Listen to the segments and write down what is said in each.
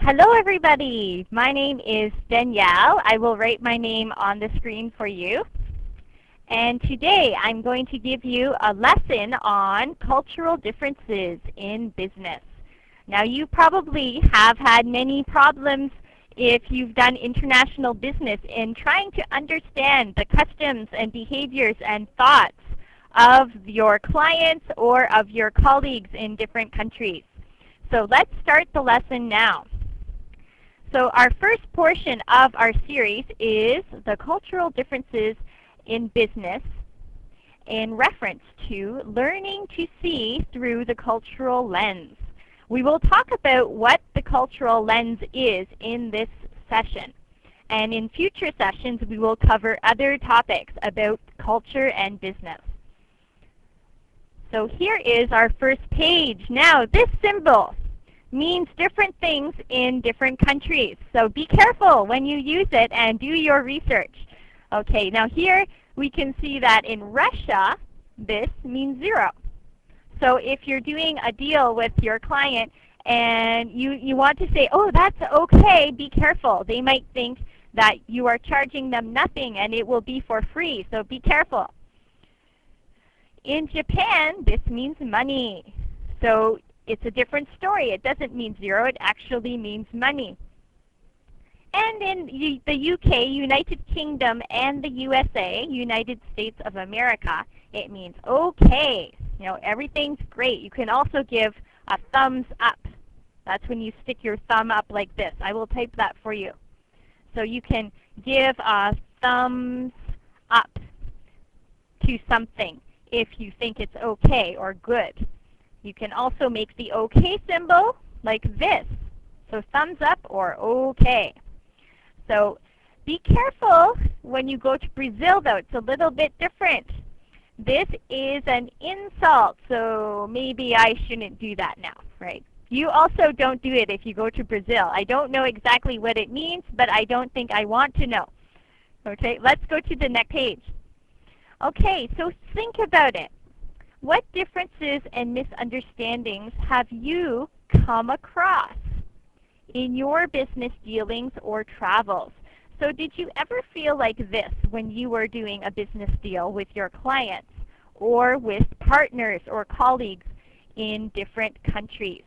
Hello everybody, my name is Danille. I will write my name on the screen for you. And today I'm going to give you a lesson on cultural differences in business. Now you probably have had many problems if you've done international business in trying to understand the customs and behaviors and thoughts of your clients or of your colleagues in different countries. So let's start the lesson now. So our first portion of our series is the cultural differences in business in reference to learning to see through the cultural lens. We will talk about what the cultural lens is in this session. And in future sessions, we will cover other topics about culture and business. So here is our first page. Now, this symbol means different things in different countries. So be careful when you use it and do your research. Okay, now here we can see that in Russia, this means 0. So if you're doing a deal with your client and you want to say, oh, that's okay, be careful. They might think that you are charging them nothing and it will be for free, so be careful. In Japan, this means money. So it's a different story. It doesn't mean 0. It actually means money. And in the UK, United Kingdom, and the USA, United States of America, it means okay. You know, everything's great. You can also give a thumbs up. That's when you stick your thumb up like this. I will type that for you. So you can give a thumbs up to something if you think it's okay or good. You can also make the OK symbol like this. So thumbs up or OK. So be careful when you go to Brazil, though. It's a little bit different. This is an insult, so maybe I shouldn't do that now, right? You also don't do it if you go to Brazil. I don't know exactly what it means, but I don't think I want to know. Okay, let's go to the next page. Okay, so think about it. What differences and misunderstandings have you come across in your business dealings or travels? So did you ever feel like this when you were doing a business deal with your clients or with partners or colleagues in different countries?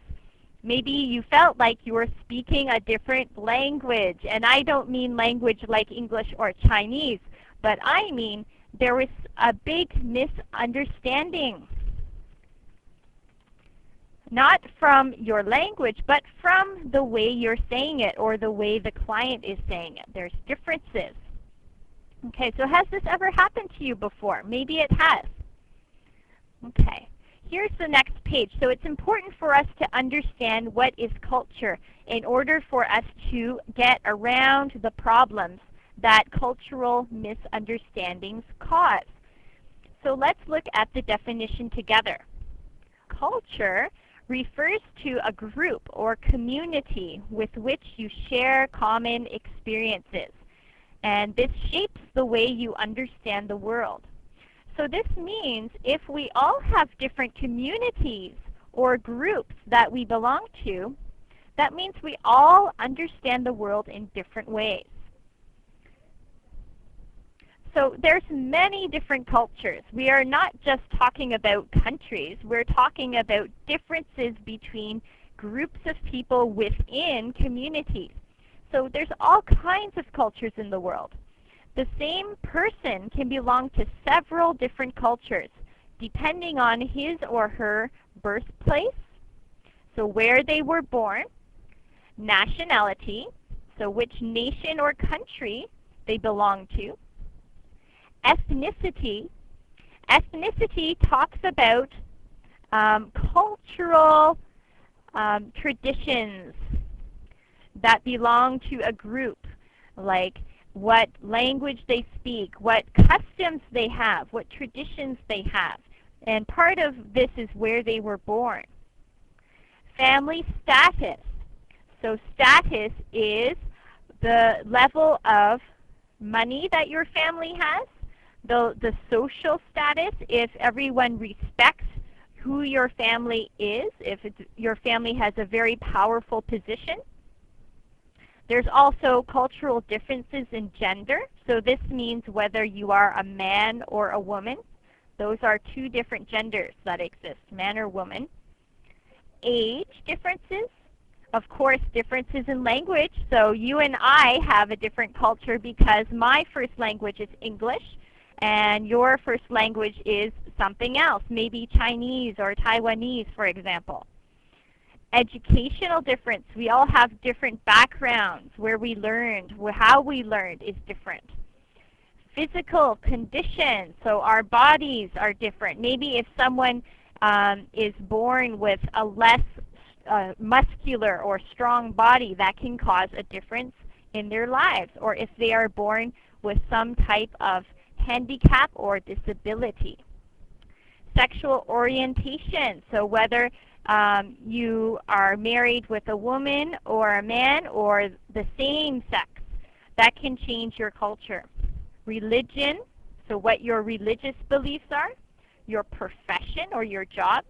Maybe you felt like you were speaking a different language. And I don't mean language like English or Chinese, but I mean there was a big misunderstanding. Not from your language, but from the way you're saying it or the way the client is saying it. There's differences. Okay, so has this ever happened to you before? Maybe it has. Okay, here's the next page. So it's important for us to understand what is culture in order for us to get around the problems that cultural misunderstandings cause. So let's look at the definition together. Culture refers to a group or community with which you share common experiences. And this shapes the way you understand the world. So this means if we all have different communities or groups that we belong to, that means we all understand the world in different ways. So there's many different cultures. We are not just talking about countries. We're talking about differences between groups of people within communities. So there's all kinds of cultures in the world. The same person can belong to several different cultures depending on his or her birthplace, so where they were born, nationality, so which nation or country they belong to, ethnicity. Ethnicity talks about cultural traditions that belong to a group, like what language they speak, what customs they have, what traditions they have. And part of this is where they were born. Family status. So status is the level of money that your family has. The social status, if everyone respects who your family is, if your family has a very powerful position. There's also cultural differences in gender. So this means whether you are a man or a woman. Those are two different genders that exist, man or woman. Age differences. Of course, differences in language. So you and I have a different culture because my first language is English and your first language is something else, maybe Chinese or Taiwanese, for example. Educational difference. We all have different backgrounds. Where we learned, how we learned is different. Physical condition. So our bodies are different. Maybe if someone is born with a less muscular or strong body, that can cause a difference in their lives. Or if they are born with some type of handicap or disability. Sexual orientation. So whether you are married with a woman or a man or the same sex, that can change your culture. Religion. So what your religious beliefs are. Your profession or your job.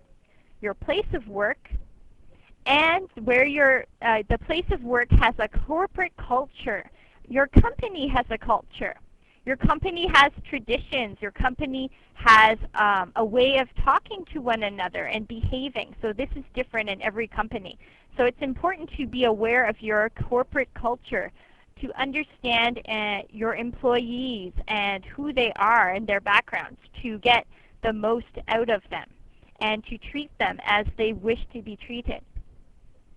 Your place of work. And where the place of work has a corporate culture. Your company has a culture. Your company has traditions. Your company has a way of talking to one another and behaving. So this is different in every company. So it's important to be aware of your corporate culture, to understand your employees and who they are and their backgrounds, to get the most out of them and to treat them as they wish to be treated.